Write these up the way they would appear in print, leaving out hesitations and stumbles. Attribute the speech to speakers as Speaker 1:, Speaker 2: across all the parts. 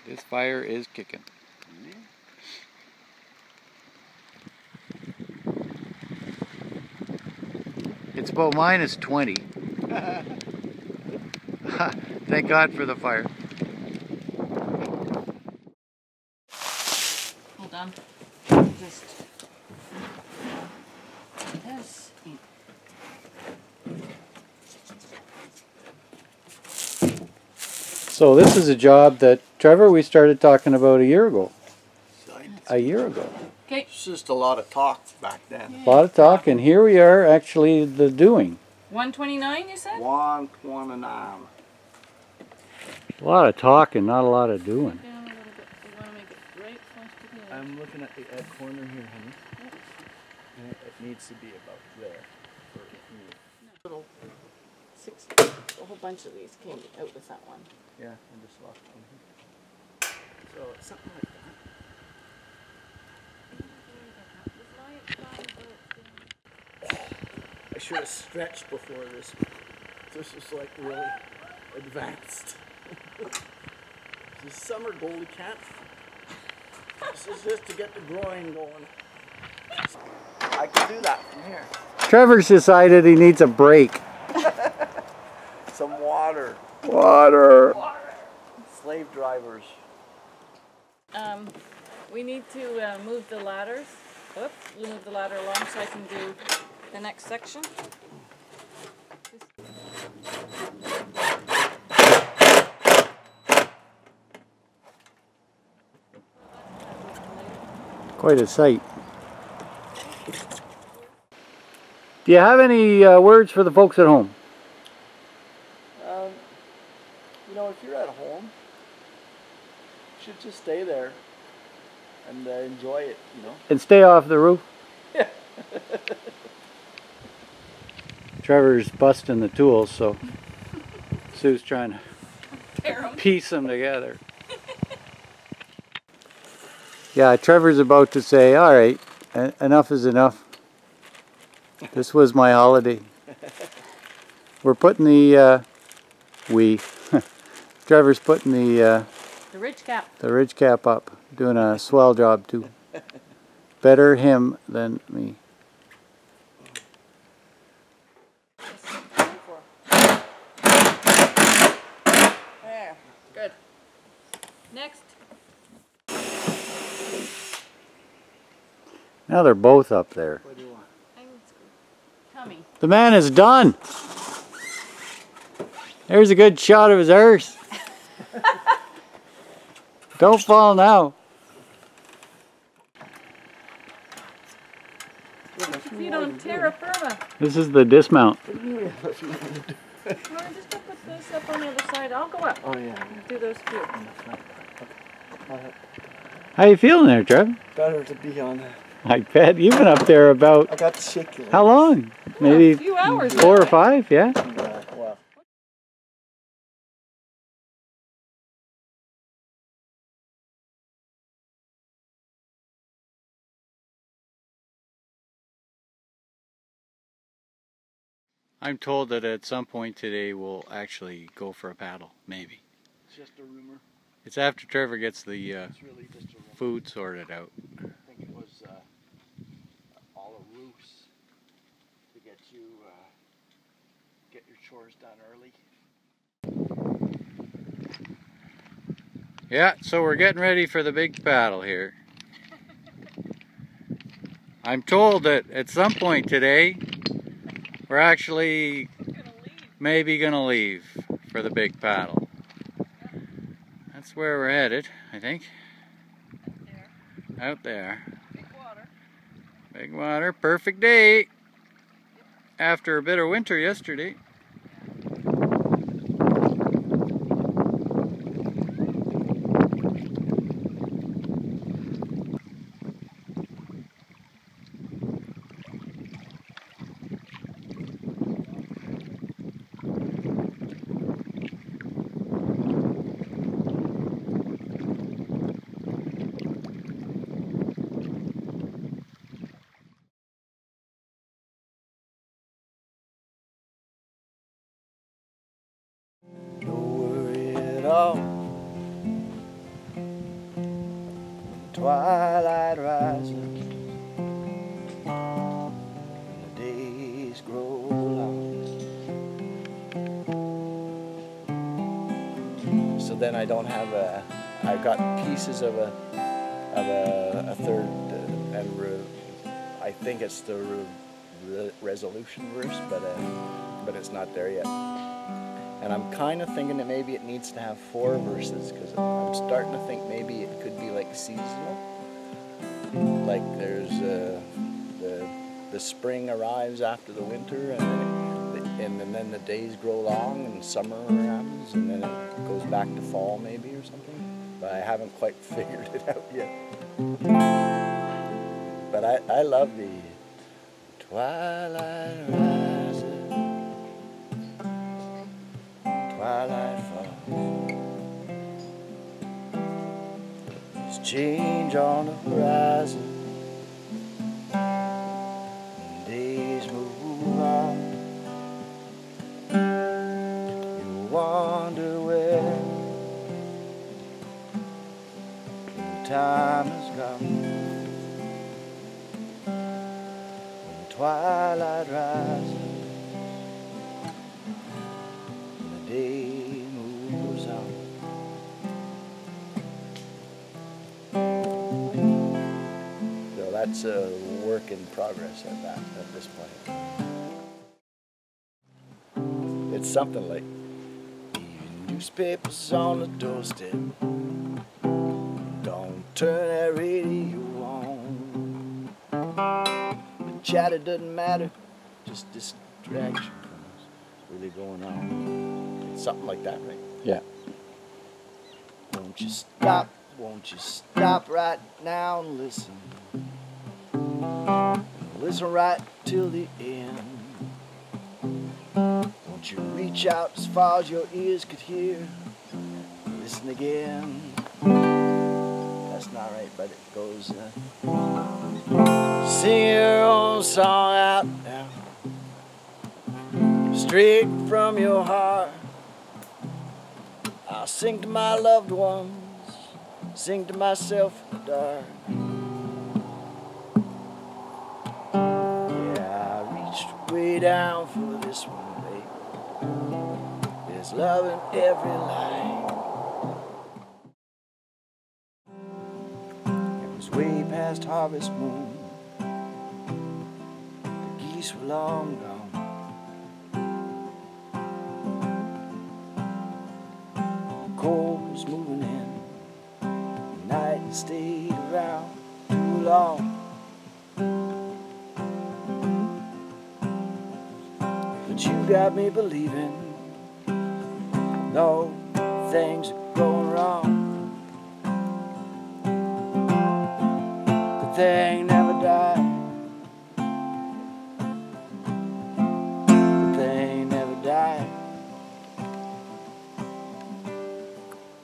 Speaker 1: This fire is kicking. It's about -20. Thank God for the fire.
Speaker 2: Hold on. Just this.
Speaker 1: So this is a job that, Trevor, we started talking about a year ago. A year ago.
Speaker 2: Okay.
Speaker 3: It's just a lot of talk back then.
Speaker 1: A lot of talk, and here we are actually the doing.
Speaker 2: 129, you said?
Speaker 3: 129.
Speaker 1: A lot of talk and not a lot of doing.
Speaker 2: Down a little bit. We want to make it right close to the edge.
Speaker 3: I'm looking at the corner here, honey. And it needs to be about there.
Speaker 2: Little six, a whole bunch of these came out with that one.
Speaker 3: Yeah, I just lost one here. So it's something like that. I should have stretched before this. This is like really advanced. This is summer goalie camp. This is just to get the groin going. I can do that from here.
Speaker 1: Trevor's decided he needs a break.
Speaker 3: Some water.
Speaker 1: Water.
Speaker 3: Slave drivers.
Speaker 2: We need to move the ladders. Oops, we'll move the ladder along so I can do the next section.
Speaker 1: Quite a sight. Do you have any words for the folks at home?
Speaker 3: You know, if you're at home, you should just stay there and enjoy it, you know.
Speaker 1: And stay off the roof?
Speaker 3: Yeah.
Speaker 1: Trevor's busting the tools, so Sue's trying to piece them together. Yeah, Trevor's about to say, all right, enough is enough. This was my holiday. We're putting the, Trevor's putting the ridge cap up, doing a swell job too. Better him than me.
Speaker 2: There, good. Next.
Speaker 1: Now they're both up there.
Speaker 3: What do you want?
Speaker 2: Tummy.
Speaker 1: The man is done. There's a good shot of his arse. Don't fall now.
Speaker 2: If you don't terra firma.
Speaker 1: This is the dismount.
Speaker 2: Well, just to put this up on the other side. I'll go up.
Speaker 3: Oh yeah.
Speaker 2: Do those few.
Speaker 1: How you feeling there, Trev?
Speaker 3: Better to be on.
Speaker 1: I bet you've been up there about,
Speaker 3: I got shaky.
Speaker 1: how long? Maybe
Speaker 2: a few hours.
Speaker 1: 4 or 5, yeah?
Speaker 3: Well.
Speaker 1: I'm told that at some point today we'll actually go for a paddle, maybe.
Speaker 3: It's just a rumor.
Speaker 1: It's after Trevor gets the
Speaker 3: It's really just a rumor.
Speaker 1: food sorted out.
Speaker 3: I think it was all a ruse to get you get your chores done early.
Speaker 1: Yeah, so we're getting ready for the big paddle here. I'm told that at some point today we're actually maybe gonna leave for the big paddle. That's where we're headed, I think. Out there.
Speaker 2: Big water.
Speaker 1: Big water, perfect day. After a bit of winter yesterday.
Speaker 3: Don't worry at all. twilight rising, and the days grow long. So then I don't have I've got pieces of a third, I think it's the resolution verse, but it's not there yet. And I'm kind of thinking that maybe it needs to have 4 verses, because I'm starting to think maybe it could be like seasonal. Like there's the spring arrives after the winter, and then the days grow long and summer happens, and then it goes back to fall maybe or something. But I haven't quite figured it out yet. But I love the twilight rising, twilight falls. There's change on the horizon, and days move on. You wonder where the time has gone. When the twilight rises and the day moves on. So that's a work in progress at this point. It's something like newspapers on the doorstep. Don't turn that radio on. The chatter doesn't matter, just distraction from what's really going on. It's something like that, right?
Speaker 1: Yeah.
Speaker 3: Won't you stop right now and listen. Listen right till the end. Won't you reach out as far as your ears could hear? Listen again. That's not right, but it goes, sing your own song out now, straight from your heart. I'll sing to my loved ones, sing to myself in the dark. Yeah, I reached way down for this one, babe. There's love in every line. It was way past harvest moon. The geese were long gone. Cold was moving in, the night stayed around too long. But you got me believing, no, things are going wrong. The thing never died. The thing never died.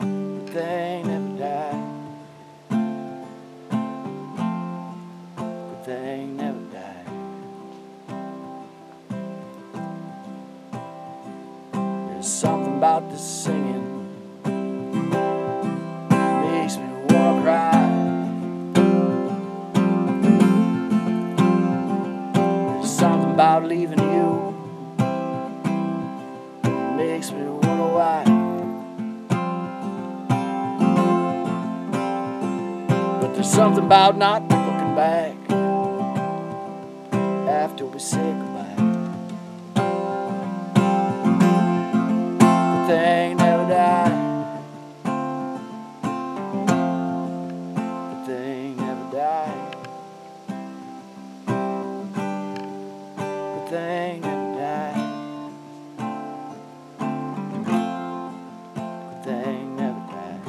Speaker 3: The thing never died. The thing never died. There's something about this singing makes me wanna cry. There's something about leaving you makes me wonder why. There's something about not looking back after we say goodbye. The thing never died. The thing never died. The thing never died. The thing never died.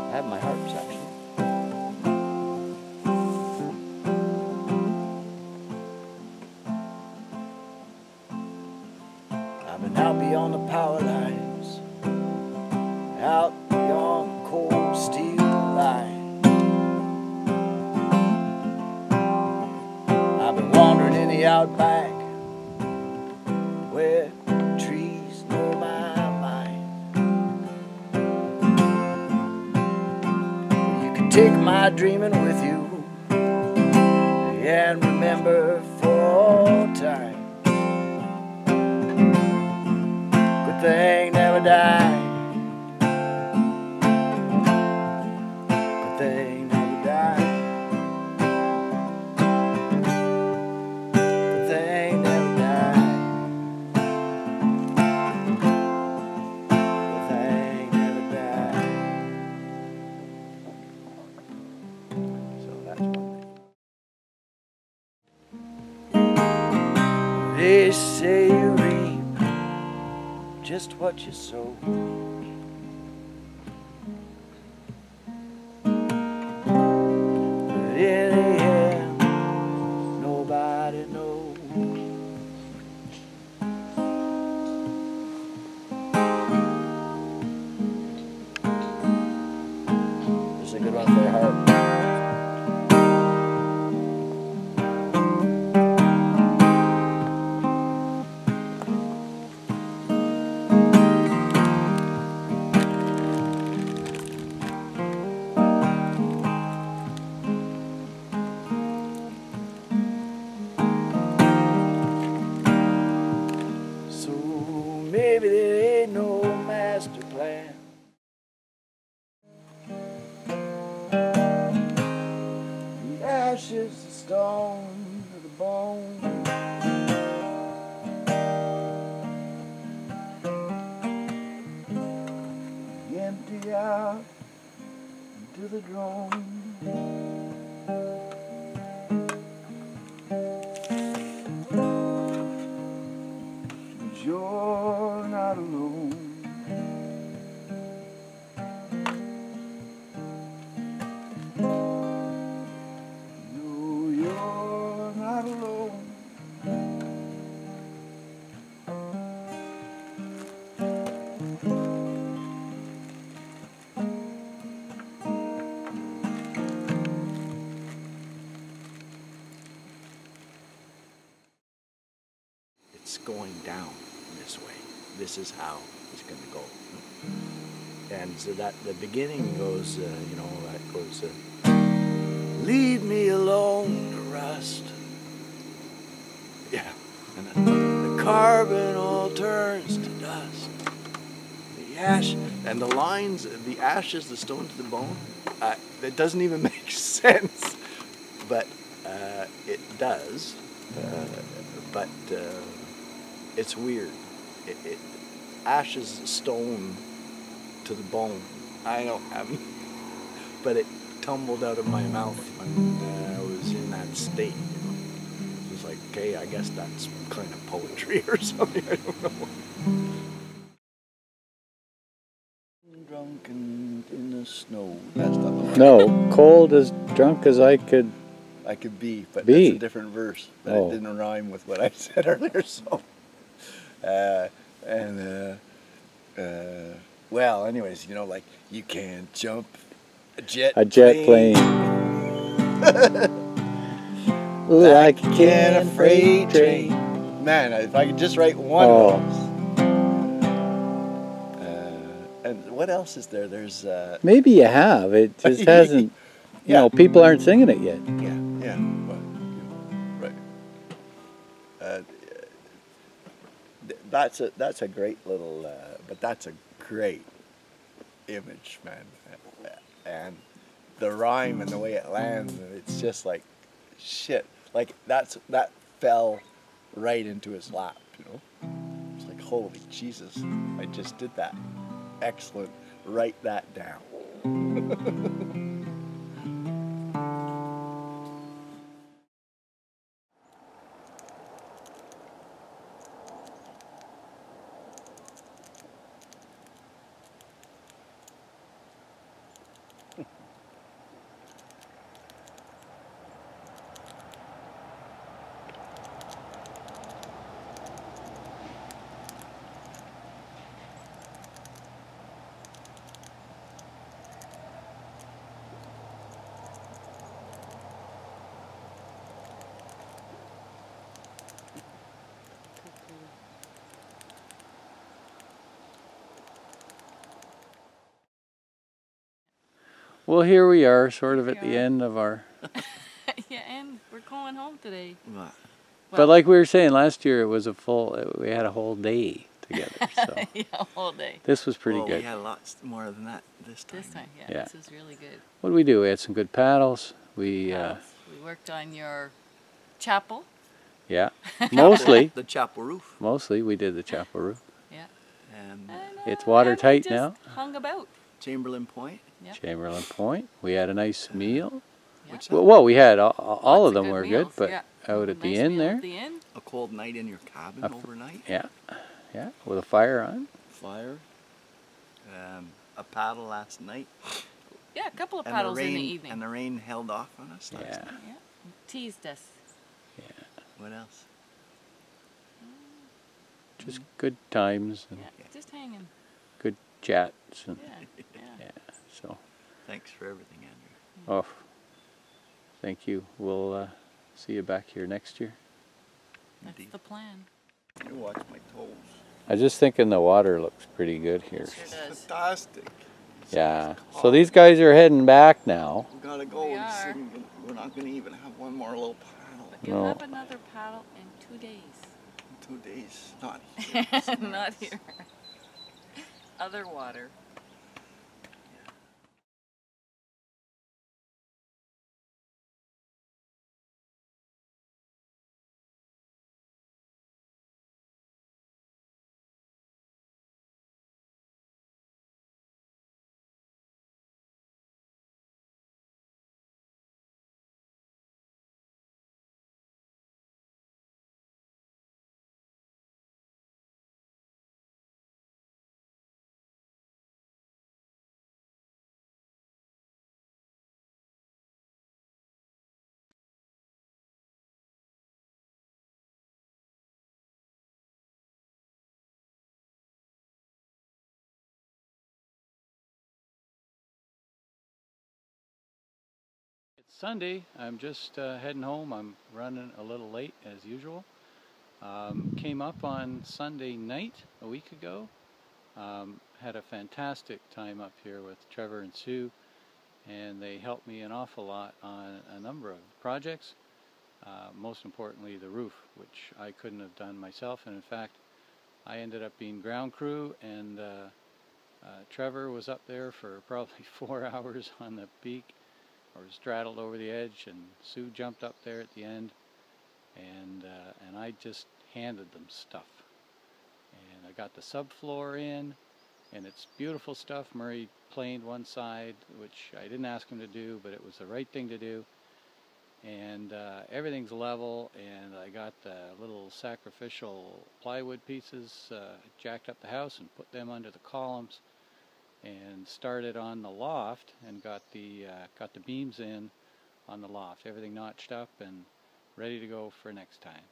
Speaker 3: I have my harp section. I've been out beyond the power lines, out beyond out back where trees know my mind. You can take my dreaming with you and remember for all time. Good thing never died. Good thing never died. Good thing never died. Good thing never died. So that's one thing. They say you reap just what you sow. But in the end, nobody knows. This is a good one for a harp. Maybe there ain't no master plan. The ashes, the stone, to the bone. The empty out to the drone. You're not alone. No, you're not alone. It's going down this way. This is how it's going to go. And so that the beginning goes, you know, that goes, leave me alone to rust. Yeah. And the carbon all turns to dust. The ash and the lines, the ashes, the stone to the bone, that doesn't even make sense. But it does. But it's weird. It ashes, stone to the bone. I don't have, but it tumbled out of my mouth when I was in that state. You know, it was like, okay, I guess that's kind of poetry or something. I don't know. Drunk and in the snow. That's not the one.
Speaker 1: No, cold as drunk as I could.
Speaker 3: I could be, but
Speaker 1: Be.
Speaker 3: that's a different verse. But it didn't rhyme with what I said earlier. So, well, anyways, you know, like you can't jump a jet
Speaker 1: plane. Like you can a freight train.
Speaker 3: Man, if I could just write one of those. And what else is there? There's
Speaker 1: Maybe you have. It just hasn't. You know, people aren't singing it yet.
Speaker 3: Yeah. Well, right. That's a great little. But that's a great image, man. And the rhyme and the way it lands, it's just like shit. Like that fell right into his lap, you know. It's like, holy Jesus, I just did that. Excellent. Write that down.
Speaker 1: Well, here we are, sort of
Speaker 2: Here
Speaker 1: at
Speaker 2: we
Speaker 1: the
Speaker 2: are.
Speaker 1: end of our...
Speaker 2: Yeah, and we're going home today.
Speaker 3: What?
Speaker 1: But like we were saying, last year it was we had a whole day together, so...
Speaker 2: Yeah, all day.
Speaker 1: This was pretty good.
Speaker 3: We had lots more than that this time.
Speaker 2: This time, yeah,
Speaker 1: Yeah.
Speaker 2: this is really good.
Speaker 1: What did we do? We had some good paddles. We,
Speaker 2: We worked on your chapel.
Speaker 1: yeah, mostly.
Speaker 3: The chapel roof.
Speaker 1: Mostly we did the chapel roof.
Speaker 2: Yeah.
Speaker 3: And
Speaker 1: It's watertight
Speaker 2: and we
Speaker 1: now.
Speaker 2: just hung about.
Speaker 3: Chamberlain Point.
Speaker 2: Yep.
Speaker 1: Chamberlain Point. We had a nice meal.
Speaker 2: Yeah.
Speaker 3: Which
Speaker 1: Well, we had all
Speaker 2: Lots
Speaker 1: of them were
Speaker 2: meals,
Speaker 1: good, but
Speaker 2: yeah.
Speaker 1: out at the
Speaker 2: Nice
Speaker 1: inn
Speaker 2: meal
Speaker 1: there.
Speaker 2: At the inn.
Speaker 3: a cold night in your cabin overnight.
Speaker 1: Yeah, yeah, with a fire on.
Speaker 3: Fire. A paddle last night.
Speaker 2: Yeah, a couple of
Speaker 3: And
Speaker 2: paddles
Speaker 3: the rain,
Speaker 2: in the evening.
Speaker 3: And the rain held off on us last
Speaker 1: Yeah.
Speaker 3: night.
Speaker 2: Yeah, teased us.
Speaker 3: What else?
Speaker 1: Just good times and
Speaker 2: Yeah, just hanging.
Speaker 1: good chats and
Speaker 2: Yeah, yeah.
Speaker 1: yeah. So,
Speaker 3: Thanks for everything, Andrew.
Speaker 1: oh, thank you. We'll see you back here next year.
Speaker 2: That's the plan.
Speaker 3: You watch my toes.
Speaker 1: I was just thinking the water looks pretty good here.
Speaker 2: Sure does.
Speaker 3: Fantastic.
Speaker 1: Yeah. So these guys are heading back now.
Speaker 3: We gotta go.
Speaker 2: We are.
Speaker 3: We're not gonna even have one more little paddle.
Speaker 2: You'll
Speaker 1: No.
Speaker 2: have another paddle in 2 days.
Speaker 3: 2 days. Not here.
Speaker 2: Not here. Other water.
Speaker 1: It's Sunday. I'm just heading home. I'm running a little late as usual. Came up on Sunday night a week ago. Had a fantastic time up here with Trevor and Sue, and they helped me an awful lot on a number of projects. Most importantly, the roof, which I couldn't have done myself, and in fact I ended up being ground crew, and Trevor was up there for probably 4 hours on the peak, or straddled over the edge, and Sue jumped up there at the end, and I just handed them stuff. And I got the subfloor in, and it's beautiful stuff. Murray planed one side, which I didn't ask him to do, but it was the right thing to do. And everything's level, and I got the little sacrificial plywood pieces, jacked up the house and put them under the columns, and started on the loft and got the beams in on the loft. Everything notched up and ready to go for next time.